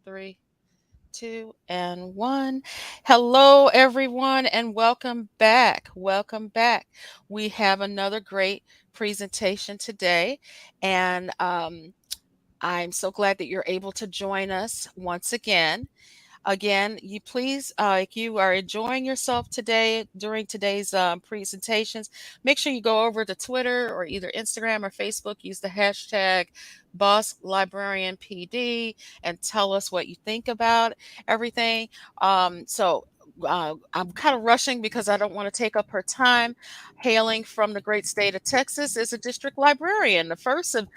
Three, two, and one. Hello, everyone, and welcome back. Welcome back. We have another great presentation today, and I'm so glad that you're able to join us once again. Again, you please, if you are enjoying yourself today during today's presentations, make sure you go over to Twitter or either Instagram or Facebook. Use the hashtag Boss Librarian PD and tell us what you think about everything. I'm kind of rushing because I don't want to take up her time. Hailing from the great state of Texas is a district librarian, the first of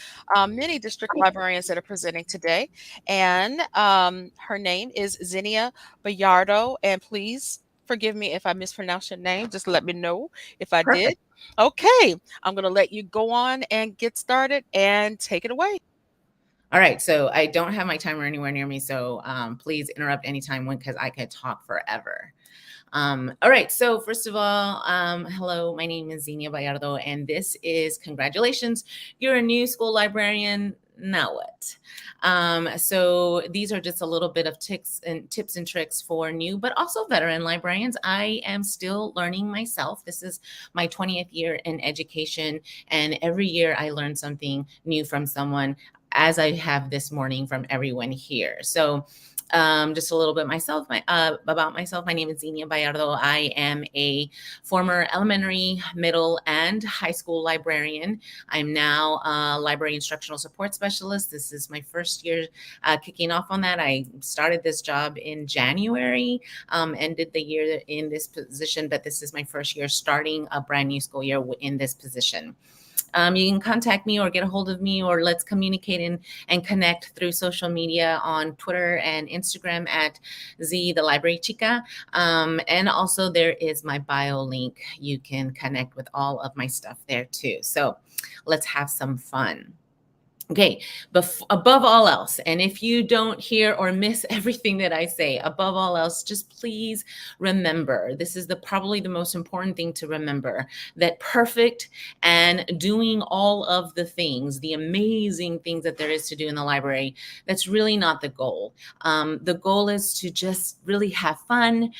many district librarians that are presenting today. And her name is Zinnia Bayardo. And please forgive me if I mispronounce your name. Just let me know if I did. Perfect. Okay, I'm going to let you go on and get started and take it away. All right. So I don't have my timer anywhere near me. So please interrupt anytime when because I could talk forever. All right. So first of all, hello. My name is Zenia Bayardo, and this is congratulations. You're a new school librarian. Now what? So these are just a little bit of tips and tricks for new, but also veteran librarians. I am still learning myself. This is my 20th year in education, and every year I learn something new from someone, as I have this morning from everyone here. So just a little bit about myself. My name is Zenia Bayardo. I am a former elementary, middle, and high school librarian. I'm now a library instructional support specialist. This is my first year kicking off on that. I started this job in January, ended the year in this position, but this is my first year starting a brand new school year in this position. You can contact me or get a hold of me, or let's communicate and connect through social media on Twitter and Instagram at Z the Library Chica. And also there is my bio link. You can connect with all of my stuff there too. So let's have some fun. Okay, above all else, and if you don't hear or miss everything that I say, above all else, just please remember, this is probably the most important thing to remember, that perfect and doing all of the things, the amazing things that there is to do in the library, that's really not the goal. The goal is to just really have fun,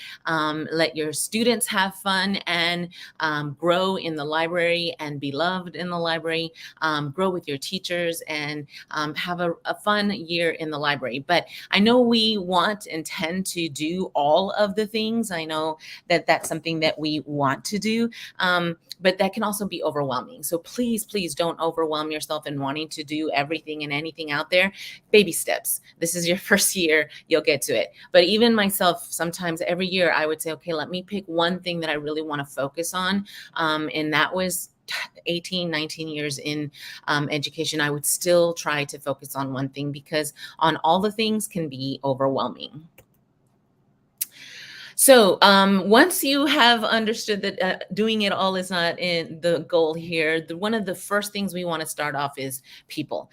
let your students have fun, and grow in the library and be loved in the library, grow with your teachers, and have a fun year in the library. But I know we want and tend to do all of the things. I know that that's something that we want to do, but that can also be overwhelming. So please don't overwhelm yourself in wanting to do everything and anything out there. Baby steps. This is your first year, you'll get to it. But even myself, sometimes every year I would say, okay, let me pick one thing that I really want to focus on. And that was 18, 19 years in education. I would still try to focus on one thing, because on all the things can be overwhelming. So once you have understood that doing it all is not in the goal here, one of the first things we want to start off is people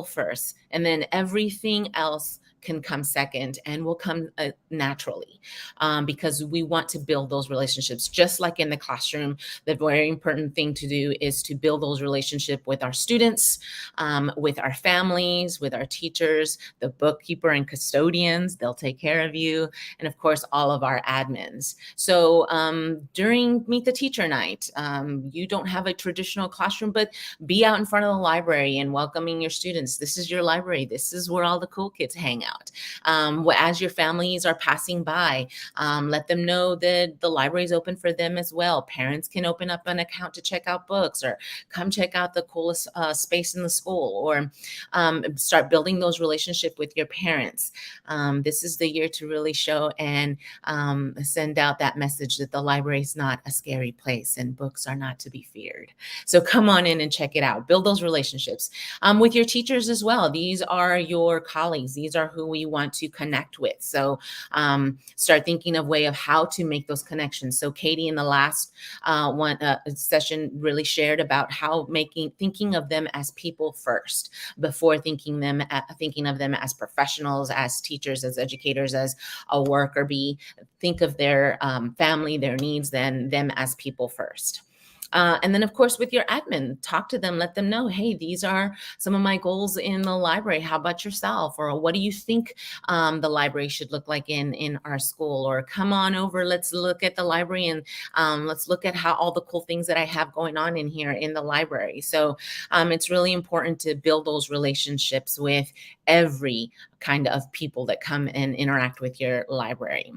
first, and then everything else can come second and will come naturally, because we want to build those relationships. Just like in the classroom, the very important thing to do is to build those relationships with our students, with our families, with our teachers, the bookkeeper and custodians, they'll take care of you, and of course all of our admins. So during Meet the Teacher Night, you don't have a traditional classroom, but be out in front of the library and welcoming your students. This is your library. This is where all the cool kids hang out. As your families are passing by, let them know that the library is open for them as well. Parents can open up an account to check out books, or come check out the coolest space in the school, or start building those relationships with your parents. This is the year to really show and send out that message that the library is not a scary place and books are not to be feared. So come on in and check it out. Build those relationships with your teachers as well. These are your colleagues. These are who we want to connect with. So start thinking of way of how to make those connections. So Katie in the last one session really shared about how thinking of them as people first before thinking of them as professionals, as teachers, as educators, as a worker bee. Think of their family, their needs, then them as people first. And then, of course, with your admin, talk to them, let them know, hey, these are some of my goals in the library. How about yourself? Or what do you think the library should look like in our school? Or come on over, let's look at the library, and let's look at how all the cool things that I have going on in here in the library. So it's really important to build those relationships with every kind of people that come and interact with your library.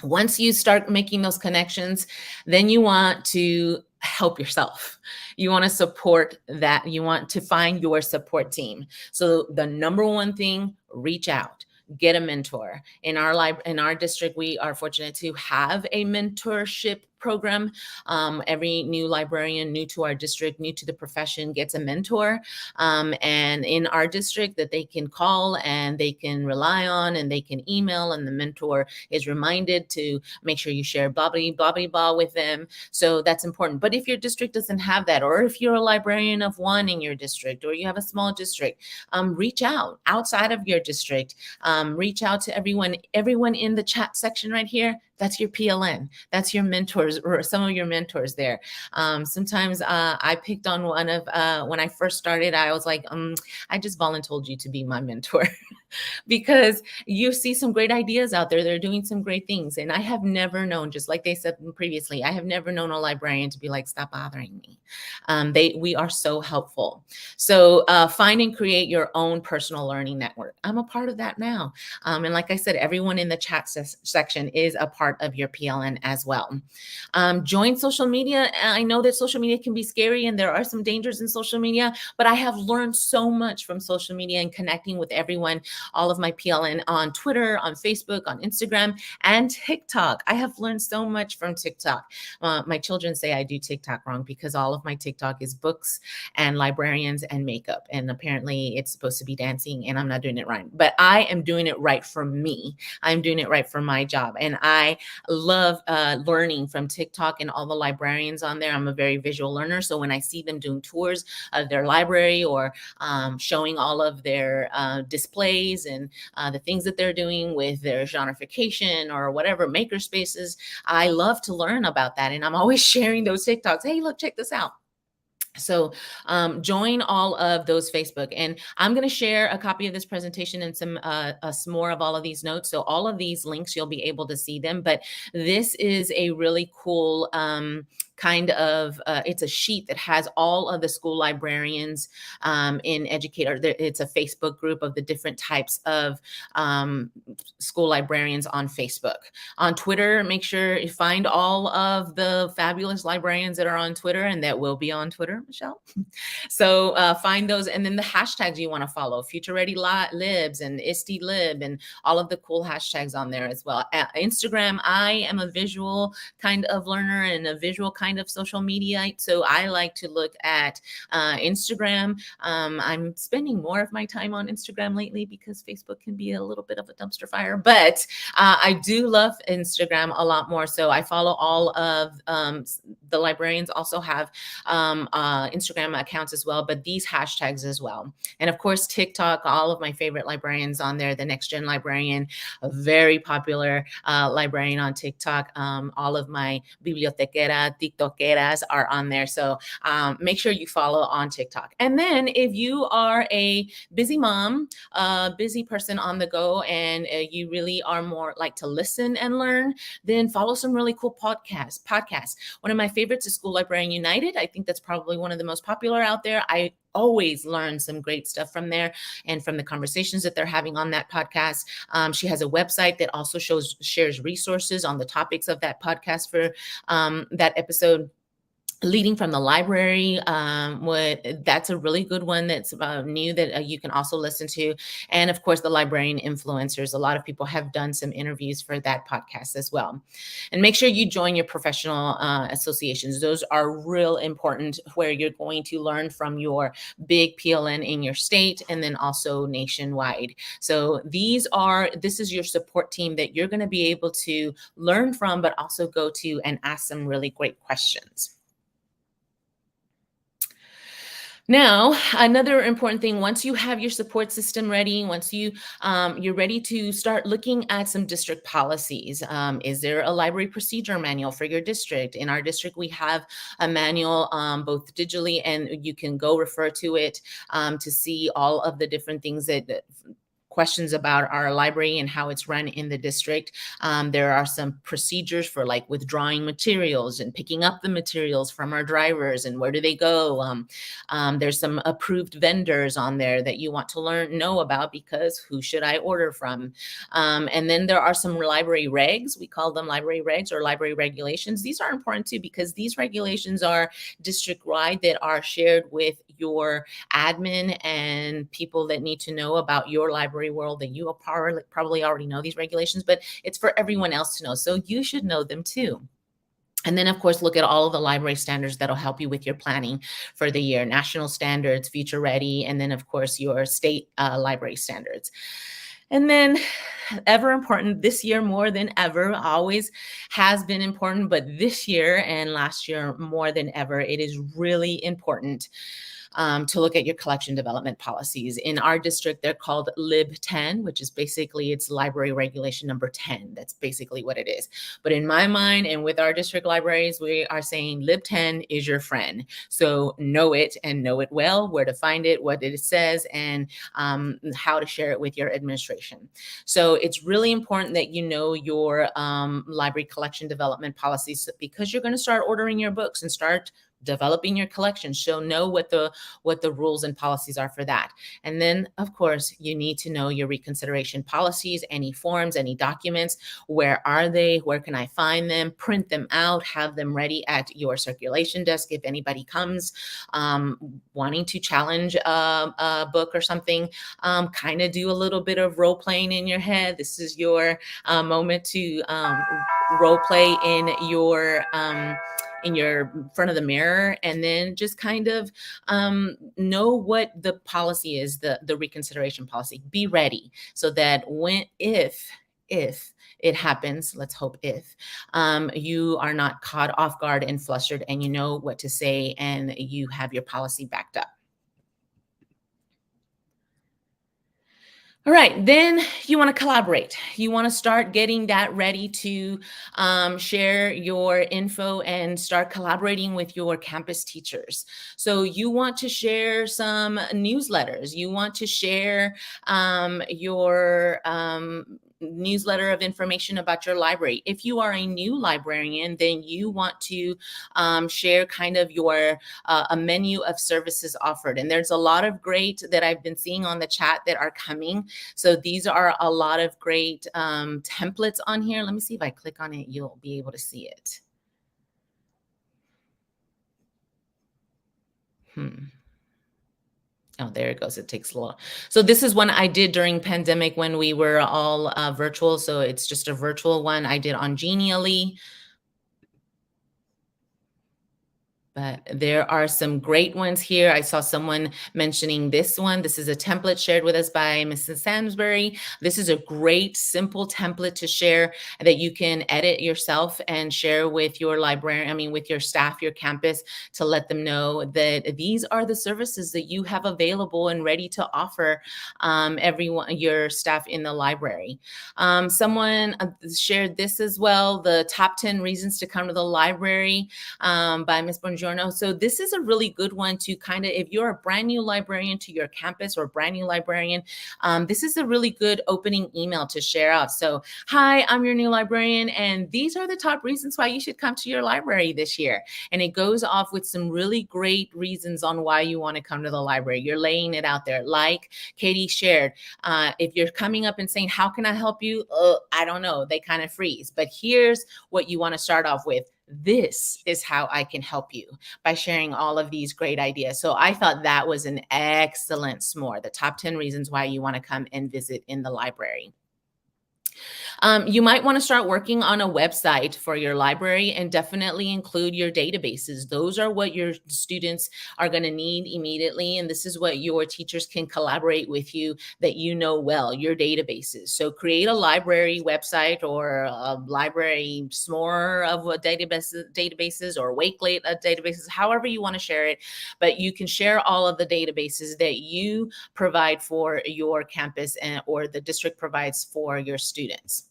Once you start making those connections, then you want to help yourself. You want to support that. You want to find your support team. So the number one thing, reach out. Get a mentor. In our district, we are fortunate to have a mentorship program. Every new librarian, new to our district, new to the profession, gets a mentor. And in our district, that they can call and they can rely on, and they can email, and the mentor is reminded to make sure you share blah, blah, blah, blah, blah with them. So that's important. But if your district doesn't have that, or if you're a librarian of one in your district, or you have a small district, reach out outside of your district. Reach out to everyone in the chat section right here. That's your PLN. That's your mentors, or some of your mentors there. Sometimes I picked on one of, when I first started, I was like, I just volunteered you to be my mentor. Because you see some great ideas out there. They're doing some great things. And I have never known, just like they said previously, I have never known a librarian to be like, stop bothering me. We are so helpful. So find and create your own personal learning network. I'm a part of that now. And like I said, everyone in the chat section is a part of your PLN as well. Join social media. I know that social media can be scary and there are some dangers in social media, but I have learned so much from social media and connecting with everyone, all of my PLN on Twitter, on Facebook, on Instagram, and TikTok. I have learned so much from TikTok. My children say I do TikTok wrong because all of my TikTok is books and librarians and makeup. And apparently it's supposed to be dancing and I'm not doing it right. But I am doing it right for me. I'm doing it right for my job. And I love learning from TikTok and all the librarians on there. I'm a very visual learner. So when I see them doing tours of their library, or showing all of their displays and the things that they're doing with their genreification or whatever maker spaces, I love to learn about that. And I'm always sharing those TikToks. Hey, look, check this out. So join all of those Facebook, and I'm going to share a copy of this presentation and some more of all of these notes. So all of these links, you'll be able to see them, but this is a really cool kind of, it's a sheet that has all of the school librarians in educator. It's a Facebook group of the different types of school librarians on Facebook. On Twitter, make sure you find all of the fabulous librarians that are on Twitter and that will be on Twitter, Michelle. So find those, and then the hashtags you want to follow, Future Ready Libs and ISTE Lib, and all of the cool hashtags on there as well. Instagram, I am a visual kind of learner and a visual kind of social media. So I like to look at Instagram. I'm spending more of my time on Instagram lately because Facebook can be a little bit of a dumpster fire, but I do love Instagram a lot more. So I follow all of the librarians also have Instagram accounts as well, but these hashtags as well. And of course, TikTok, all of my favorite librarians on there, the Next Gen Librarian, a very popular librarian on TikTok. All of my bibliotequera, tiktokeras are on there. So make sure you follow on TikTok. And then if you are a busy mom, busy person on the go, and you really are more like to listen and learn, then follow some really cool podcasts. One of my favorites is School Librarian United. I think that's probably one of the most popular out there. I always learn some great stuff from there and from the conversations that they're having on that podcast. She has a website that also shares resources on the topics of that podcast for that episode. Leading from the Library, that's a really good one that's new that you can also listen to. And of course, the Librarian Influencers. A lot of people have done some interviews for that podcast as well. And make sure you join your professional associations. Those are real important, where you're going to learn from your big PLN in your state and then also nationwide. So this is your support team that you're going to be able to learn from, but also go to and ask some really great questions. Now, another important thing, once you have your support system ready, once you're ready to start looking at some district policies. Is there a library procedure manual for your district? In our district, we have a manual both digitally, and you can go refer to it to see all of the different things that questions about our library and how it's run in the district. There are some procedures for like withdrawing materials and picking up the materials from our drivers and where do they go. There's some approved vendors on there that you want to know about, because who should I order from? And then there are some library regs. We call them library regs or library regulations. These are important too, because these regulations are district wide, that are shared with your admin and people that need to know about your library world, that you probably already know these regulations, but it's for everyone else to know. So you should know them too. And then, of course, look at all of the library standards that'll help you with your planning for the year: national standards, future ready, and then, of course, your state library standards. And then, ever important this year more than ever, always has been important, but this year and last year more than ever, it is really important to look at your collection development policies. In our district, they're called Lib 10, which is basically it's library regulation number 10. That's basically what it is. But in my mind and with our district libraries, we are saying Lib 10 is your friend. So know it and know it well, where to find it, what it says, and how to share it with your administration. So it's really important that you know your library collection development policies, because you're going to start ordering your books and start developing your collection. So know what the rules and policies are for that. And then, of course, you need to know your reconsideration policies, any forms, any documents. Where are they? Where can I find them? Print them out, have them ready at your circulation desk if anybody comes wanting to challenge a book or something. Kind of do a little bit of role playing in your head. This is your moment to role play in your front of the mirror, and then just kind of know what the policy is, the reconsideration policy. Be ready so that if it happens, let's hope you are not caught off guard and flustered, and you know what to say, and you have your policy backed up. All right, then you want to collaborate. You want to start getting that ready to share your info and start collaborating with your campus teachers. So you want to share some newsletters. You want to share your newsletter of information about your library. If you are a new librarian, then you want to share kind of your a menu of services offered. And there's a lot of great that I've been seeing on the chat that are coming. So these are a lot of great templates on here. Let me see if I click on it, you'll be able to see it. Oh, there it goes. It takes a little. So this is one I did during pandemic when we were all virtual. So it's just a virtual one I did on Genially. But there are some great ones here. I saw someone mentioning this one. This is a template shared with us by Mrs. Samsbury. This is a great, simple template to share that you can edit yourself and share with your librarian, with your staff, your campus, to let them know that these are the services that you have available and ready to offer everyone, your staff in the library. Someone shared this as well, the top 10 reasons to come to the library by Ms. Bonjour. So this is a really good one to kind of, if you're a brand new librarian to your campus or brand new librarian, this is a really good opening email to share out. So, hi, I'm your new librarian, and these are the top reasons why you should come to your library this year. And it goes off with some really great reasons on why you want to come to the library. You're laying it out there. Like Katie shared, if you're coming up and saying, how can I help you? I don't know. They kind of freeze. But here's what you want to start off with. This is how I can help you, by sharing all of these great ideas. So I thought that was an excellent s'more, the top 10 reasons why you want to come and visit in the library. You might want to start working on a website for your library and definitely include your databases. Those are what your students are going to need immediately. And this is what your teachers can collaborate with you that you know well, your databases. So create a library website or a library s'more of a databases or Wakelet databases, however you want to share it. But you can share all of the databases that you provide for your campus or the district provides for your students.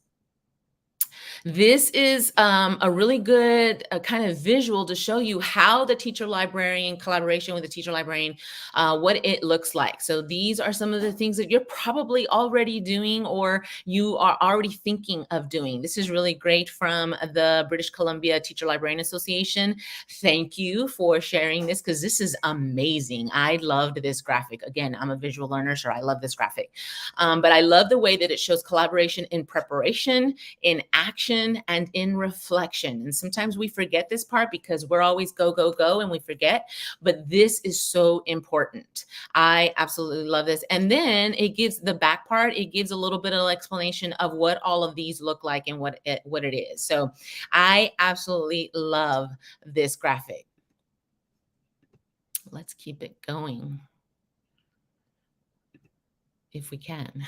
This is a really good kind of visual to show you how the teacher librarian collaboration with the teacher librarian, what it looks like. So these are some of the things that you're probably already doing or you are already thinking of doing. This is really great from the British Columbia Teacher Librarian Association. Thank you for sharing this because this is amazing. I loved this graphic. Again, I'm a visual learner, so I love this graphic. But I love the way that it shows collaboration in preparation, in action, and in reflection. And sometimes we forget this part because we're always go, go, go, and we forget. But this is so important. I absolutely love this. And then it gives the back part, it gives a little bit of explanation of what all of these look like and what it is. So I absolutely love this graphic. Let's keep it going if we can.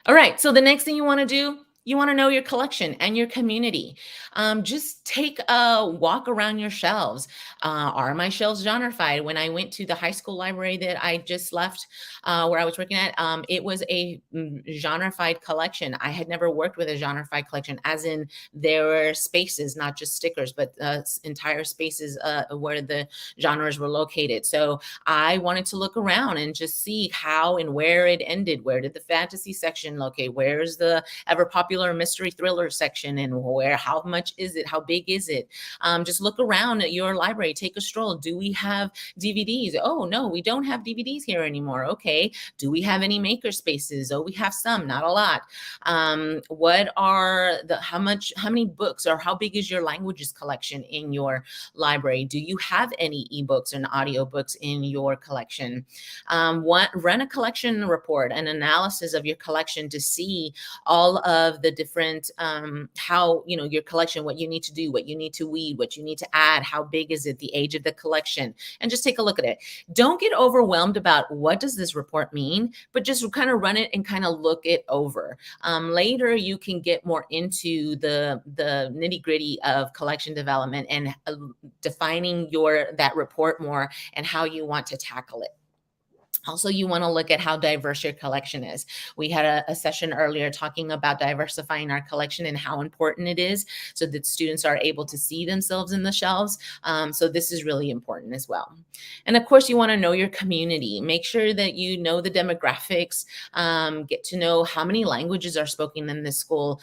All right, so the next thing you want to do, you want to know your collection and your community. Just take a walk around your shelves. Are my shelves genreified? When I went to the high school library that I just left, where I was working at, it was a genreified collection. I had never worked with a genreified collection, as in there were spaces, not just stickers, but entire spaces where the genres were located. So I wanted to look around and just see how and where it ended. Where did the fantasy section locate? Where's the ever popular mystery thriller section? And how much is it? How big is it? Just look around at your library, take a stroll. Do we have DVDs? Oh, no, we don't have DVDs here anymore. Okay. Do we have any maker spaces? Oh, we have some, not a lot. How many books or how big is your languages collection in your library? Do you have any ebooks and audiobooks in your collection? Run a collection report, an analysis of your collection to see all of the different how your collection, what you need to do, what you need to weed, what you need to add, how big is it, the age of the collection, and just take a look at it. Don't get overwhelmed about what does this report mean, but just kind of run it and kind of look it over. Later, you can get more into the nitty gritty of collection development and defining that report more and how you want to tackle it. Also, you want to look at how diverse your collection is. We had a session earlier talking about diversifying our collection and how important it is so that students are able to see themselves in the shelves. So this is really important as well. And of course, you want to know your community. Make sure that you know the demographics, get to know how many languages are spoken in this school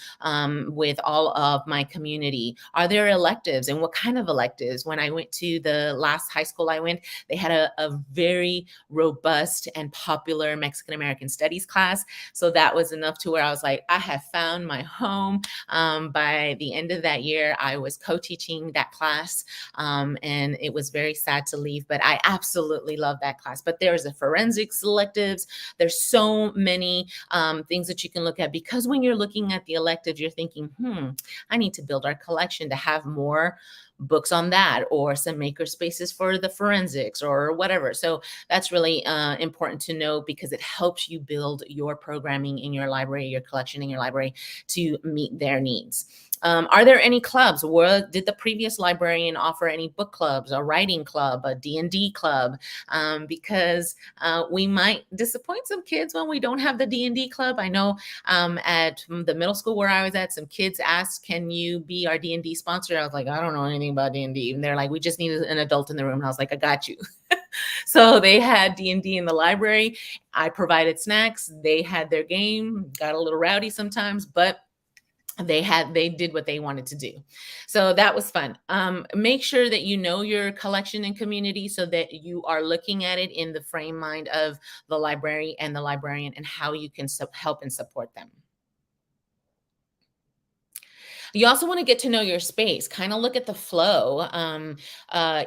with all of my community. Are there electives and what kind of electives? When I went to the last high school I went, they had a very robust and popular Mexican American studies class. So that was enough to where I was like, I have found my home. By the end of that year, I was co-teaching that class, and it was very sad to leave, but I absolutely love that class. But there's a forensics electives. There's so many things that you can look at, because when you're looking at the electives, you're thinking, I need to build our collection to have more books on that, or some maker spaces for the forensics or whatever. So that's really important to know, because it helps you build your programming in your library, your collection in your library, to meet their needs. Are there any clubs? Did the previous librarian offer any book clubs, a writing club, a D&D club? Because we might disappoint some kids when we don't have the D&D club. I know at the middle school where I was at, some kids asked, can you be our D&D sponsor? I was like, I don't know anything about D&D. And they're like, we just need an adult in the room. And I was like, I got you. So they had D&D in the library. I provided snacks. They had their game, got a little rowdy sometimes, but they did what they wanted to do. So that was fun. Make sure that you know your collection and community so that you are looking at it in the frame mind of the library and the librarian, and how you can help and support them. You also want to get to know your space, kind of look at the flow.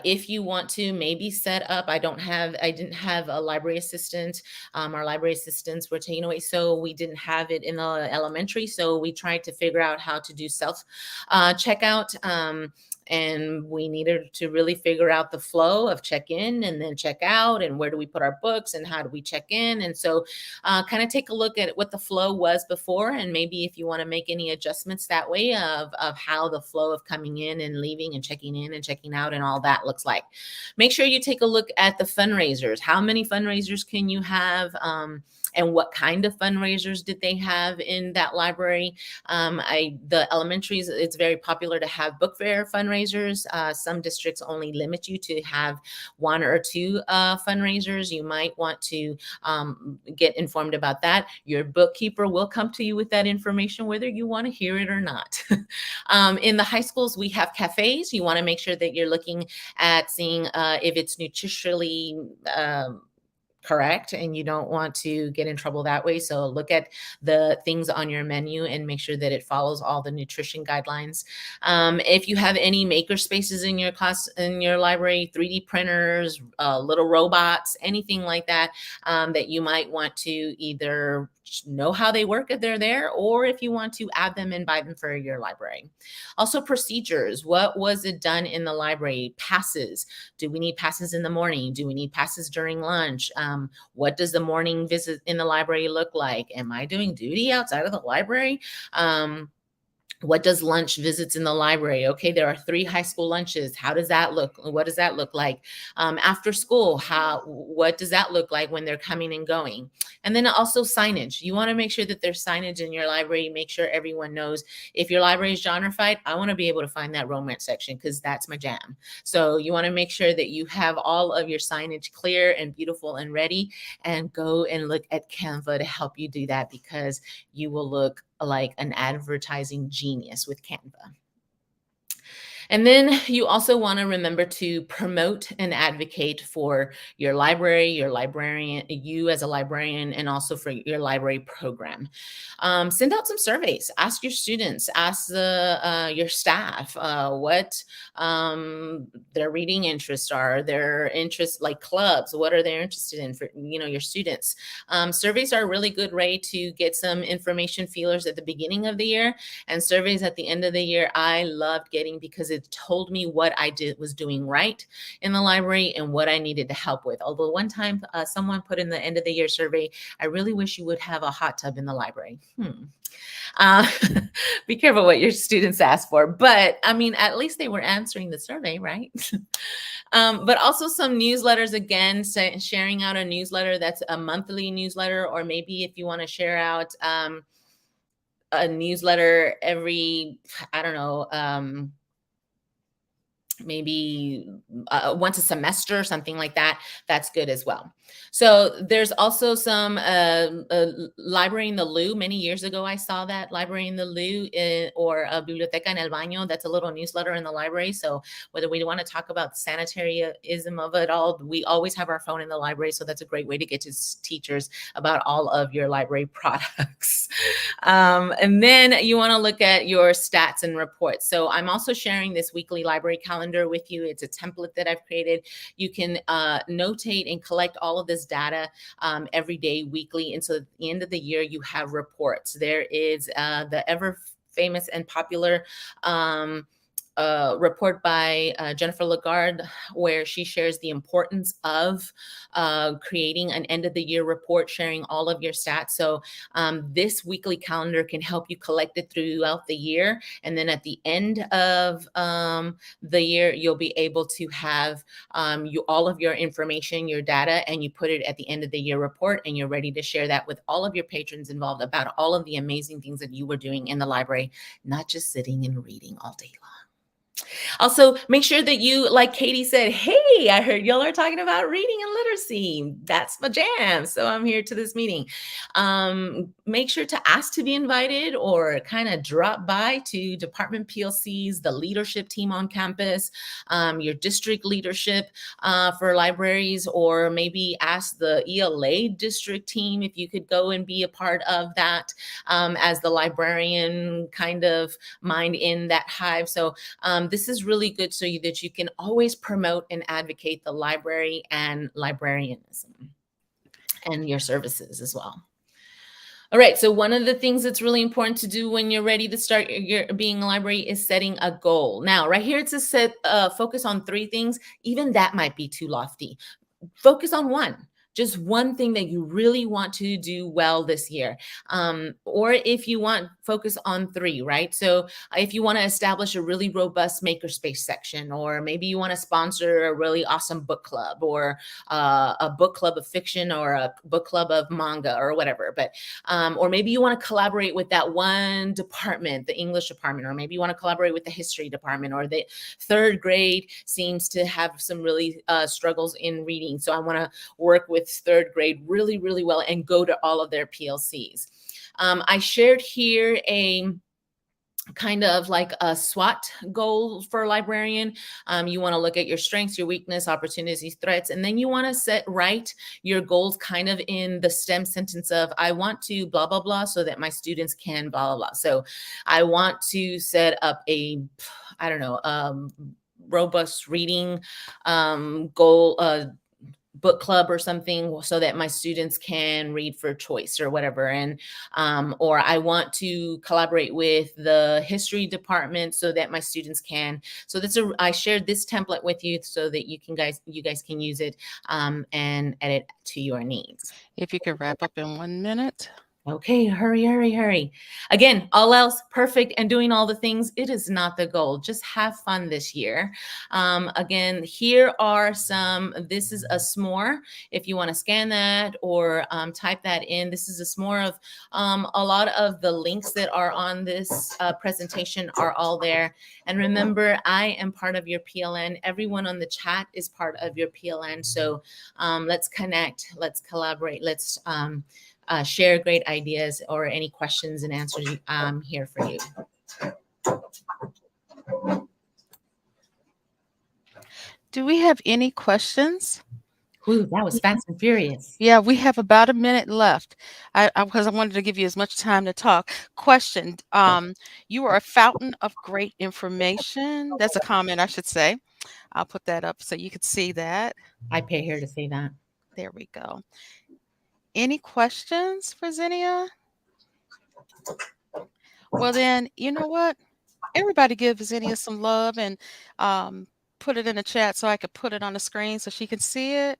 If you want to maybe set up, I didn't have a library assistant. Our library assistants were taken away, so we didn't have it in the elementary. So we tried to figure out how to do self checkout. And we needed to really figure out the flow of check in and then check out, and where do we put our books and how do we check in. And so kind of take a look at what the flow was before, and maybe if you want to make any adjustments that way of how the flow of coming in and leaving and checking out and all that looks like. Make sure you take a look at the fundraisers. How many fundraisers can you have? And what kind of fundraisers did they have in that library? The elementaries, it's very popular to have book fair fundraisers. Some districts only limit you to have one or two fundraisers. You might want to get informed about that. Your bookkeeper will come to you with that information, whether you want to hear it or not. In the high schools, we have cafes. You want to make sure that you're looking at seeing if it's nutritionally correct, and you don't want to get in trouble that way. So look at the things on your menu and make sure that it follows all the nutrition guidelines. If you have any maker spaces in your class, in your library, 3D printers, little robots, anything like that, that you might want to either know how they work if they're there, or if you want to add them and buy them for your library. Also, procedures. What was it done in the library? Passes. Do we need passes in the morning? Do we need passes during lunch? What does the morning visit in the library look like? Am I doing duty outside of the library? What does lunch visits in the library? Okay, there are 3 high school lunches. How does that look? What does that look like? After school, what does that look like when they're coming and going? And then also signage. You want to make sure that there's signage in your library. Make sure everyone knows. If your library is genrefied, I want to be able to find that romance section because that's my jam. So you want to make sure that you have all of your signage clear and beautiful and ready, and go and look at Canva to help you do that, because you will look like an advertising genius with Canva. And then you also want to remember to promote and advocate for your library, your librarian, you as a librarian, and also for your library program. Send out some surveys. Ask your students, ask your staff what their reading interests are, their interests like clubs. What are they interested in for your students? Surveys are a really good way to get some information feelers at the beginning of the year, and surveys at the end of the year I loved getting, because it told me what I was doing right in the library and what I needed to help with. Although one time someone put in the end of the year survey, I really wish you would have a hot tub in the library. Uh, be careful what your students ask for, but I mean, at least they were answering the survey, right? But also some newsletters, again, sharing out a newsletter that's a monthly newsletter, or maybe if you want to share out a newsletter every, I don't know, maybe once a semester, something like that, that's good as well. So there's also some Library in the Loo. Many years ago, I saw that Library in the Loo, or Biblioteca en el Baño. That's a little newsletter in the library. So whether we want to talk about the sanitaryism of it all, we always have our phone in the library. So that's a great way to get to teachers about all of your library products. And then you want to look at your stats and reports. So I'm also sharing this weekly library calendar with you. It's a template that I've created. You can notate and collect all of this data every day, weekly. And so at the end of the year, you have reports. There is the ever famous and popular report by Jennifer Lagarde, where she shares the importance of creating an end of the year report, sharing all of your stats. So this weekly calendar can help you collect it throughout the year. And then at the end of the year, you'll be able to have all of your information, your data, and you put it at the end of the year report, and you're ready to share that with all of your patrons involved about all of the amazing things that you were doing in the library, not just sitting and reading all day long. Also, make sure that you, like Katie said, hey, I heard y'all are talking about reading and literacy. That's my jam. So I'm here to this meeting. Make sure to ask to be invited or kind of drop by to department PLCs, the leadership team on campus, your district leadership for libraries, or maybe ask the ELA district team if you could go and be a part of that as the librarian kind of mind in that hive. So this is really good so that you can always promote and advocate the library and librarianism and your services as well. All right, so one of the things that's really important to do when you're ready to start your being a library is setting a goal. Now, right here, it's a set focus on 3 things. Even that might be too lofty. Focus on one. Just one thing that you really want to do well this year. Or if you want, focus on 3, right? So if you want to establish a really robust makerspace section, or maybe you want to sponsor a really awesome book club, or a book club of fiction, or a book club of manga, or whatever. But or maybe you want to collaborate with that one department, the English department, or maybe you want to collaborate with the history department, or the 3rd grade seems to have some really struggles in reading. So I want to work with 3rd grade really, really well and go to all of their PLCs. I shared here a kind of like a SWOT goal for a librarian. You want to look at your strengths, your weakness, opportunities, threats, and then you want to write your goals kind of in the STEM sentence of, I want to blah, blah, blah, so that my students can blah, blah, blah. So I want to set up a, I don't know, robust reading goal, book club or something, so that my students can read for choice or whatever. And or I want to collaborate with the history department so that my students can. So I shared this template with you so that you guys can use it and edit to your needs. If you could wrap up in 1 minute. Okay, hurry, hurry, hurry. Again, all else perfect and doing all the things, it is not the goal. Just have fun this year. Again, here are this is a s'more. If you want to scan that or type that in, this is a s'more of a lot of the links that are on this presentation are all there. And remember, I am part of your PLN. Everyone on the chat is part of your PLN. So let's connect, let's collaborate, let's share great ideas or any questions and answers here for you. Do we have any questions? Ooh, that was fast and furious. Yeah, we have about a minute left. Because I wanted to give you as much time to talk. Question: you are a fountain of great information. That's a comment, I should say. I'll put that up so you can see that. I pay her to say that. There we go. Any questions for Zinnia? Well, then, you know what? Everybody give Zinnia some love and put it in the chat so I could put it on the screen so she can see it.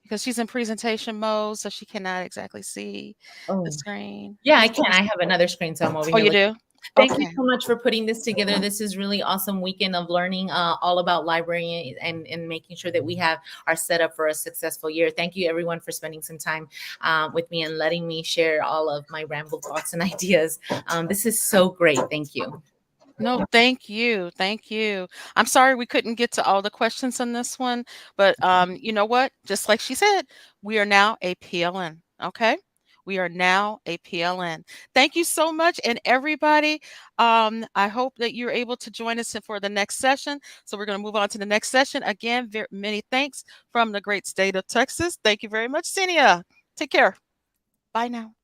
Because she's in presentation mode, so she cannot exactly see the screen. Yeah, I can. I have another screen, so I'm over Oh, here. you do? Thank you so much for putting this together. This is really awesome weekend of learning all about library and making sure that we have our setup for a successful year. Thank you, everyone, for spending some time with me and letting me share all of my ramble thoughts and ideas. This is so great. Thank you. No, thank you. Thank you. I'm sorry we couldn't get to all the questions on this one, but you know what? Just like she said, we are now a PLN. Okay. We are now a PLN. Thank you so much. And everybody, I hope that you're able to join us for the next session. So we're going to move on to the next session. Again, many thanks from the great state of Texas. Thank you very much, Senia. Take care. Bye now.